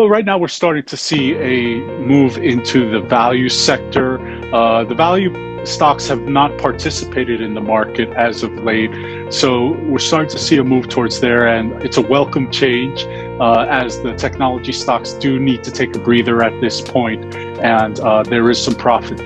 Well, right now we're starting to see a move into the value sector. The value stocks have not participated in the market as of late, so we're starting to see a move towards there, and it's a welcome change as the technology stocks do need to take a breather at this point, and there is some profit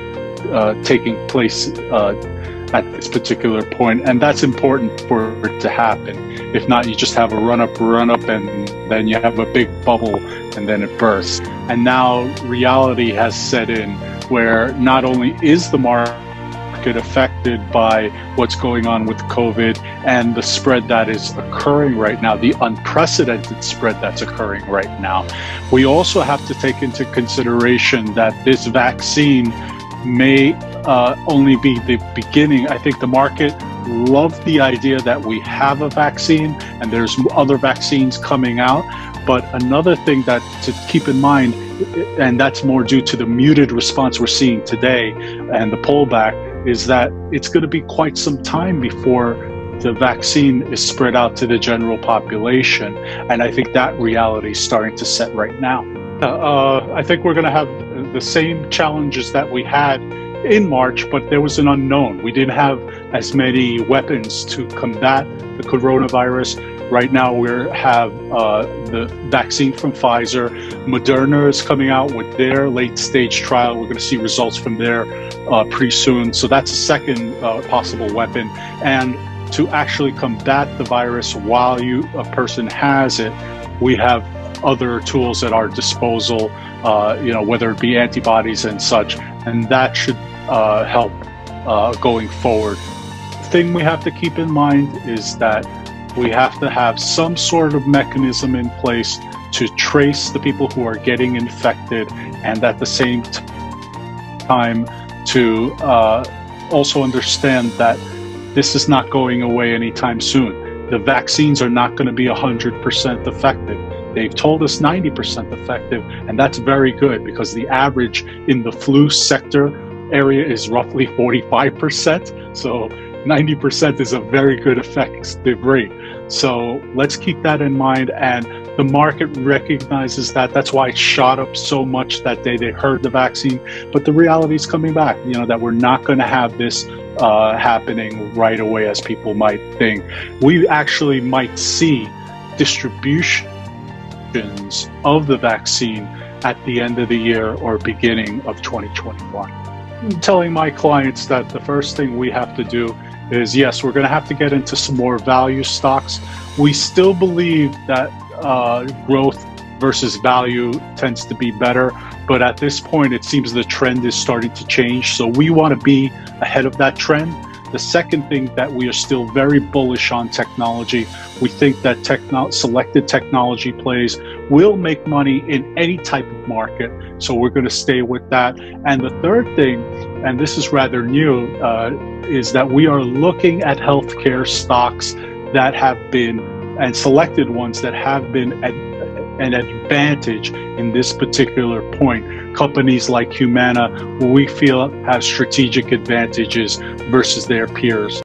taking place at this particular point, and that's important for it to happen. If not, you just have a run up, and then you have a big bubble, and then it bursts. And now reality has set in, where not only is the market affected by what's going on with COVID and the spread that is occurring right now, the unprecedented spread that's occurring right now, we also have to take into consideration that this vaccine may only be the beginning. I think the market loved the idea that we have a vaccine and there's other vaccines coming out. But another thing that to keep in mind, and that's more due to the muted response we're seeing today and the pullback, is that it's going to be quite some time before the vaccine is spread out to the general population. And I think that reality is starting to set right now. I think we're going to have the same challenges that we had in March, but there was an unknown. We didn't have as many weapons to combat the coronavirus. Right now we have the vaccine from Pfizer. Moderna is coming out with their late stage trial. We're going to see results from there pretty soon. So that's a second possible weapon. And to actually combat the virus while a person has it, we have other tools at our disposal, whether it be antibodies and such, and that should help going forward. The thing we have to keep in mind is that we have to have some sort of mechanism in place to trace the people who are getting infected, and at the same time to also understand that this is not going away anytime soon. The vaccines are not going to be 100% effective. They've told us 90% effective, and that's very good because the average in the flu sector area is roughly 45%. So 90% is a very good effective rate. So let's keep that in mind, and the market recognizes that. That's why it shot up so much that day. They heard the vaccine, but the reality is coming back, that we're not going to have this happening right away as people might think. We actually might see distributions of the vaccine at the end of the year or beginning of 2021. I'm telling my clients that the first thing we have to do is, yes, we're going to have to get into some more value stocks. We still believe that growth versus value tends to be better, but at this point it seems the trend is starting to change, so we want to be ahead of that trend. The second thing, that we are still very bullish on technology. We think that selected technology plays will make money in any type of market, so we're going to stay with that. And the third thing, and this is rather new, is that we are looking at healthcare stocks that have been, and selected ones that have been an advantage in this particular point. Companies like Humana, we feel have strategic advantages versus their peers.